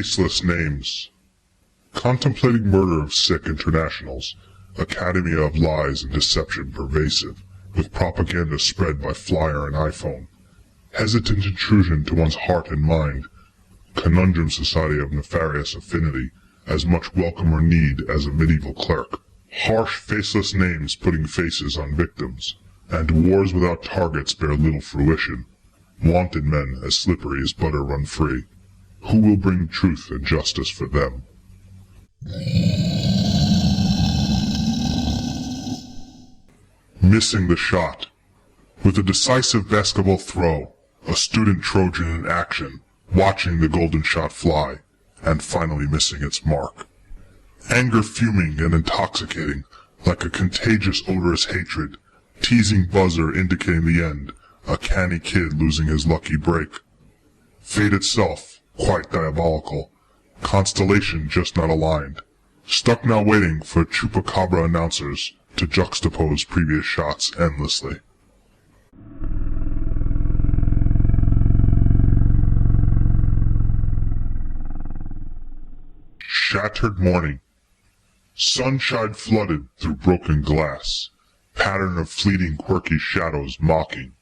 Faceless Names. Contemplating murder of sick internationals, academy of lies and deception pervasive, with propaganda spread by flyer and iPhone. Hesitant intrusion to one's heart and mind. Conundrum society of nefarious affinity, as much welcome or need as a medieval clerk. Harsh faceless names putting faces on victims, and wars without targets bear little fruition. Wanted men as slippery as butter run free. Who will bring truth and justice for them? Missing the shot. With a decisive basketball throw, a student Trojan in action, watching the golden shot fly, and finally missing its mark. Anger fuming and intoxicating, like a contagious odorous hatred, teasing buzzer indicating the end, a canny kid losing his lucky break. Fate itself, quite diabolical, constellation just not aligned, stuck now waiting for chupacabra announcers to juxtapose previous shots endlessly. Shattered morning. Sunshine flooded through broken glass, pattern of fleeting quirky shadows mocking.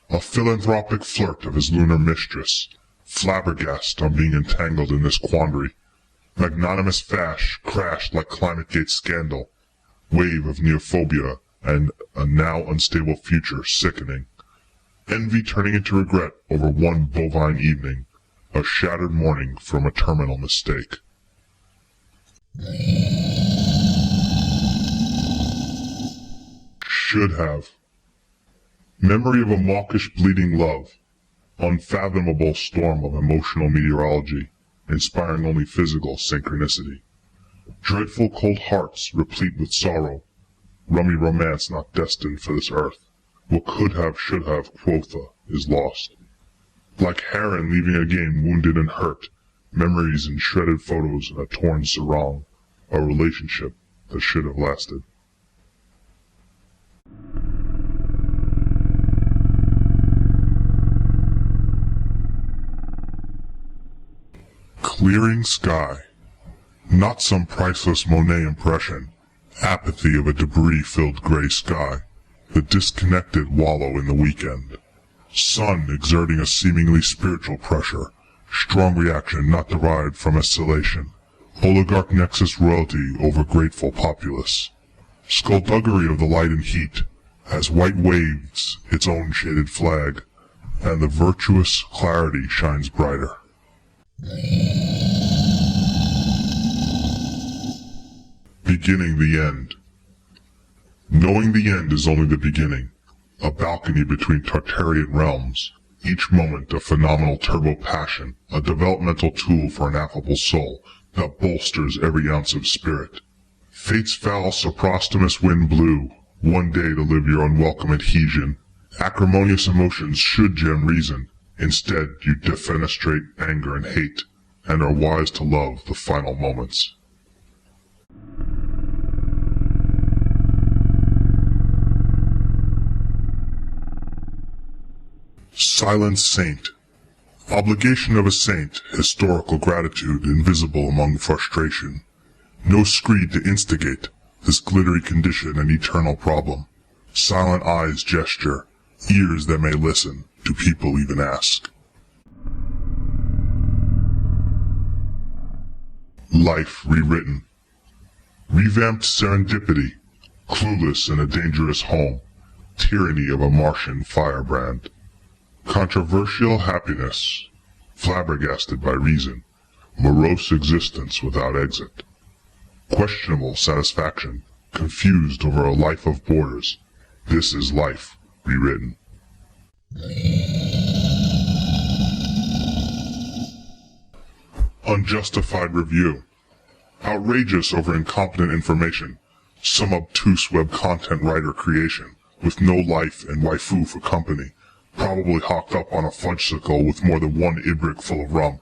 A philanthropic flirt of his lunar mistress, flabbergasted on being entangled in this quandary. Magnanimous fash crashed like ClimateGate scandal, wave of neophobia and a now unstable future sickening. Envy turning into regret over one bovine evening, a shattered morning from a terminal mistake. Should have. Memory of a mawkish bleeding love, unfathomable storm of emotional meteorology, inspiring only physical synchronicity. Dreadful cold hearts replete with sorrow, rummy romance not destined for this earth. What could have, should have, quotha, is lost. Like heron leaving a game wounded and hurt, memories and shredded photos in a torn sarong, a relationship that should have lasted. Clearing sky. Not some priceless Monet impression. Apathy of a debris-filled gray sky. The disconnected wallow in the weekend. Sun exerting a seemingly spiritual pressure. Strong reaction not derived from escalation. Oligarch nexus royalty over grateful populace. Skullduggery of the light and heat, as white waves its own shaded flag, and the virtuous clarity shines brighter. Beginning the end. Knowing the end is only the beginning, a balcony between Tartarian realms, each moment a phenomenal turbo passion, a developmental tool for an affable soul that bolsters every ounce of spirit. Fate's foul soprostomous wind blew, one day to live your unwelcome adhesion. Acrimonious emotions should gem reason, instead you defenestrate anger and hate, and are wise to love the final moments. Silent Saint. Obligation of a saint, historical gratitude invisible among frustration. No screed to instigate this glittery condition and eternal problem. Silent eyes gesture, ears that may listen, do people even ask? Life Rewritten. Revamped serendipity, clueless in a dangerous home, tyranny of a Martian firebrand. Controversial happiness, flabbergasted by reason, morose existence without exit. Questionable satisfaction, confused over a life of borders. This is life rewritten. Unjustified review. Outrageous over incompetent information, some obtuse web content writer creation, with no life and waifu for company. Probably hawked up on a fudgesicle with more than one ibrick full of rum.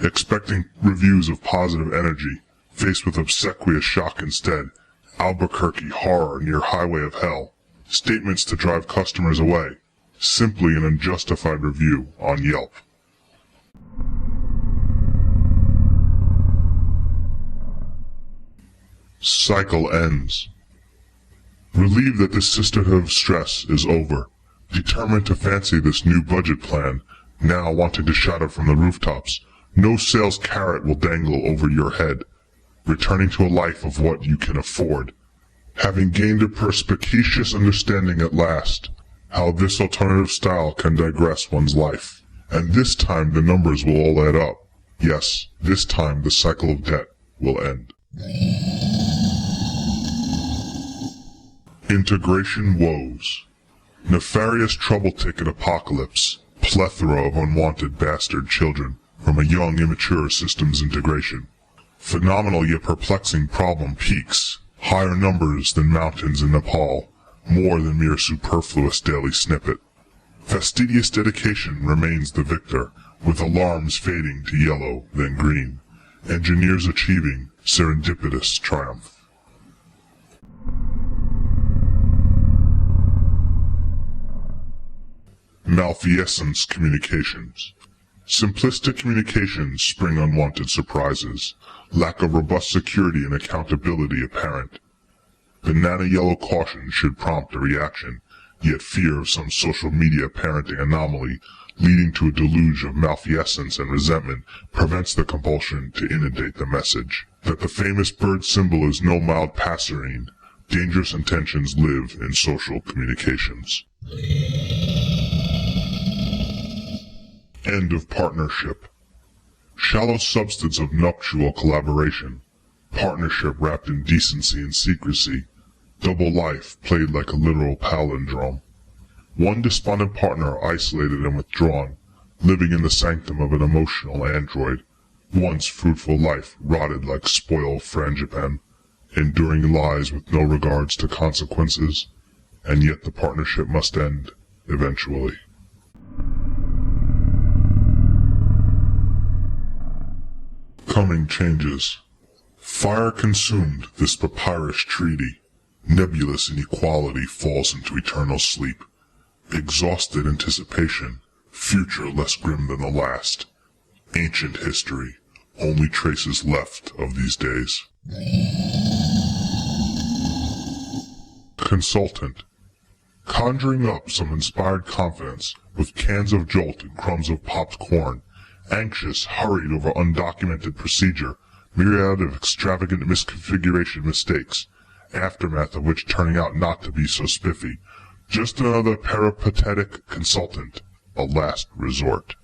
Expecting reviews of positive energy, faced with obsequious shock instead. Albuquerque horror near highway of hell. Statements to drive customers away. Simply an unjustified review on Yelp. Cycle ends. Relieved that this sisterhood of stress is over, determined to fancy this new budget plan, now wanting to shout it from the rooftops, no sales carrot will dangle over your head, returning to a life of what you can afford. Having gained a perspicacious understanding at last, how this alternative style can digress one's life. And this time the numbers will all add up. Yes, this time the cycle of debt will end. Integration Woes. Nefarious trouble ticket apocalypse. Plethora of unwanted bastard children from a young immature systems integration. Phenomenal yet perplexing problem peaks. Higher numbers than mountains in Nepal. More than mere superfluous daily snippet. Fastidious dedication remains the victor, with alarms fading to yellow, then green. Engineers achieving serendipitous triumph. Malfeasance Communications. Simplistic communications spring unwanted surprises. Lack of robust security and accountability apparent. Banana yellow caution should prompt a reaction, yet fear of some social media parenting anomaly leading to a deluge of malfeasance and resentment prevents the compulsion to inundate the message. That the famous bird symbol is no mild passerine. Dangerous intentions live in social communications. End of partnership. Shallow substance of nuptial collaboration. Partnership wrapped in decency and secrecy. Double life played like a literal palindrome. One despondent partner isolated and withdrawn, living in the sanctum of an emotional android. Once fruitful life rotted like spoiled frangipan, enduring lies with no regards to consequences, and yet the partnership must end, eventually. Coming changes. Fire consumed this papyrus treaty. Nebulous inequality falls into eternal sleep. Exhausted anticipation, future less grim than the last. Ancient history, only traces left of these days. Consultant. Conjuring up some inspired confidence with cans of Jolt and crumbs of popped corn. Anxious, hurried over undocumented procedure, myriad of extravagant misconfiguration mistakes, aftermath of which turning out not to be so spiffy. Just another peripatetic consultant, a last resort.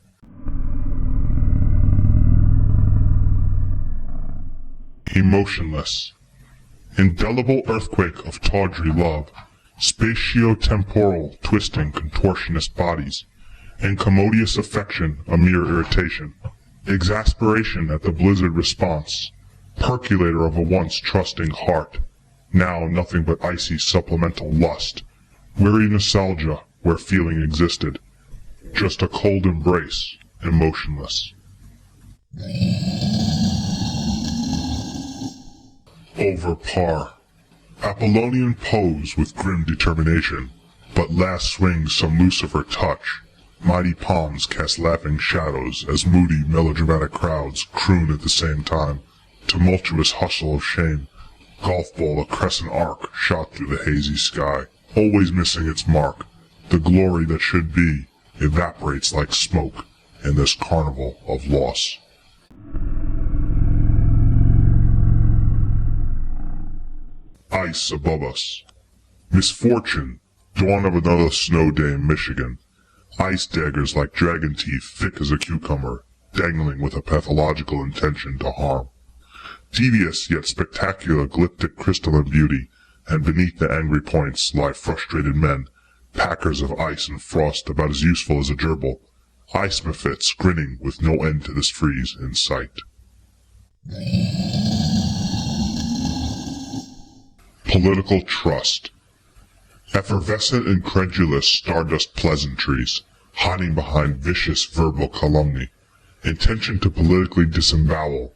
Emotionless. Indelible earthquake of tawdry love, spatio-temporal twisting contortionist bodies, and commodious affection a mere irritation. Exasperation at the blizzard response, percolator of a once trusting heart, now nothing but icy supplemental lust, weary nostalgia where feeling existed, just a cold embrace, emotionless. Over par. Apollonian pose with grim determination, but last swings some Lucifer touch. Mighty palms cast laughing shadows as moody, melodramatic crowds croon at the same time. Tumultuous hustle of shame. Golf ball a crescent arc shot through the hazy sky, always missing its mark. The glory that should be evaporates like smoke in this carnival of loss. Ice above us. Misfortune, dawn of another snow day in Michigan. Ice daggers like dragon teeth thick as a cucumber, dangling with a pathological intention to harm. Devious yet spectacular glyptic crystalline beauty, and beneath the angry points lie frustrated men, packers of ice and frost about as useful as a gerbil. Ice mephits grinning with no end to this freeze in sight. Political trust. Effervescent incredulous stardust pleasantries, hiding behind vicious verbal calumny, intention to politically disembowel,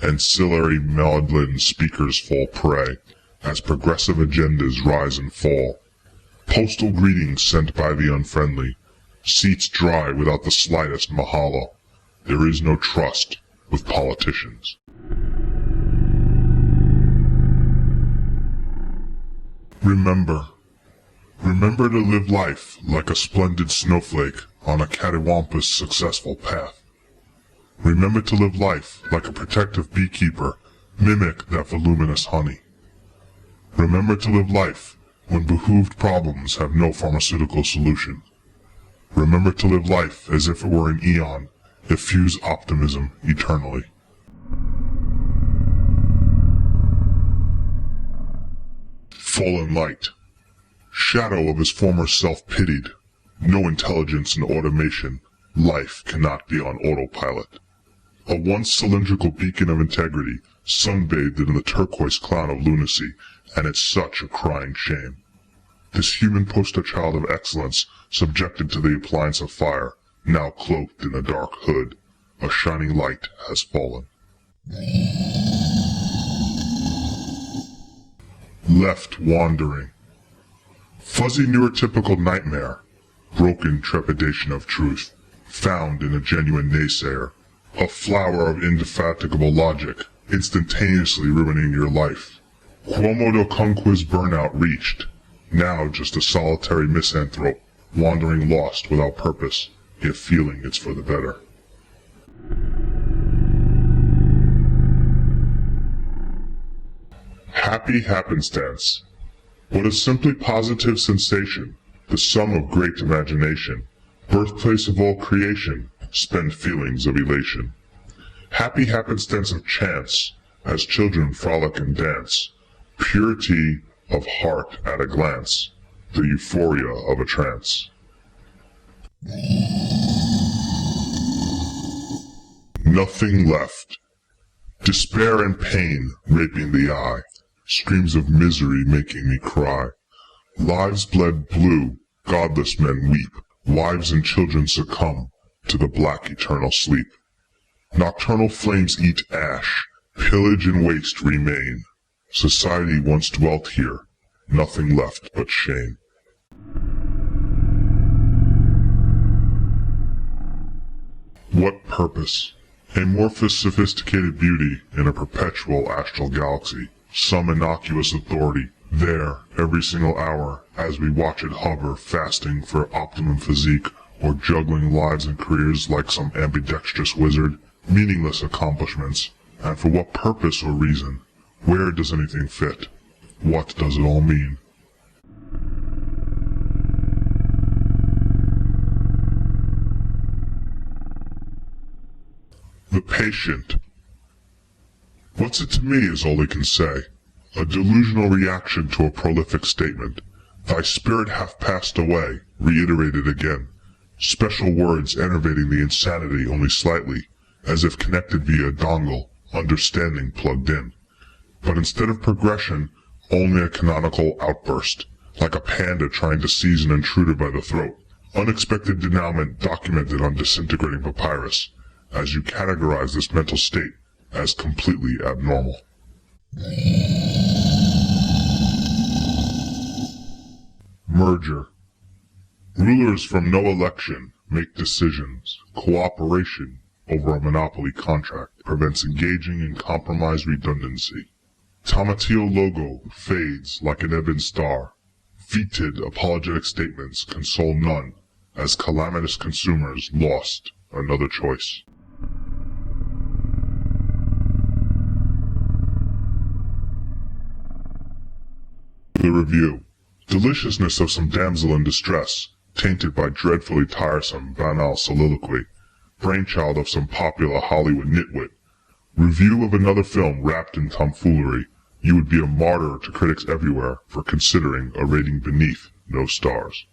ancillary maudlin speakers fall prey, as progressive agendas rise and fall. Postal greetings sent by the unfriendly, seats dry without the slightest mahalo. There is no trust with politicians. Remember. Remember to live life like a splendid snowflake on a cattywampus successful path. Remember to live life like a protective beekeeper, mimic that voluminous honey. Remember to live life when behooved problems have no pharmaceutical solution. Remember to live life as if it were an eon, effuse optimism eternally. Fallen light. Shadow of his former self pitied. No intelligence in automation. Life cannot be on autopilot. A once cylindrical beacon of integrity, sunbathed in the turquoise cloud of lunacy, and it's such a crying shame. This human poster child of excellence, subjected to the appliance of fire, now cloaked in a dark hood, a shining light has fallen. Left wandering. Fuzzy neurotypical nightmare, broken trepidation of truth, found in a genuine naysayer, a flower of indefatigable logic, instantaneously ruining your life. Quomodo conquist burnout reached, now just a solitary misanthrope, wandering lost without purpose, yet feeling it's for the better. Happy happenstance. What a simply positive sensation, the sum of great imagination, birthplace of all creation, spend feelings of elation. Happy happenstance of chance, as children frolic and dance, purity of heart at a glance, the euphoria of a trance. Nothing left. Despair and pain raping the eye, screams of misery making me cry. Lives bled blue, godless men weep, wives and children succumb to the black eternal sleep. Nocturnal flames eat ash, pillage and waste remain. Society once dwelt here, nothing left but shame. What purpose? Amorphous sophisticated beauty in a perpetual astral galaxy. Some innocuous authority, there, every single hour, as we watch it hover, fasting for optimum physique, or juggling lives and careers like some ambidextrous wizard. Meaningless accomplishments. And for what purpose or reason? Where does anything fit? What does it all mean? The patient. What's it to me is all he can say. A delusional reaction to a prolific statement. Thy spirit hath passed away, reiterated again. Special words enervating the insanity only slightly, as if connected via a dongle, understanding plugged in. But instead of progression, only a canonical outburst, like a panda trying to seize an intruder by the throat. Unexpected denouement documented on disintegrating papyrus, as you categorize this mental state as completely abnormal. Merger. Rulers from no election make decisions. Cooperation over a monopoly contract prevents engaging in compromise redundancy. Tomatillo logo fades like an ebon star. Fetid apologetic statements console none, as calamitous consumers lost another choice. The review. Deliciousness of some damsel in distress, tainted by dreadfully tiresome banal soliloquy, brainchild of some popular Hollywood nitwit. Review of another film wrapped in tomfoolery. You would be a martyr to critics everywhere for considering a rating beneath no stars.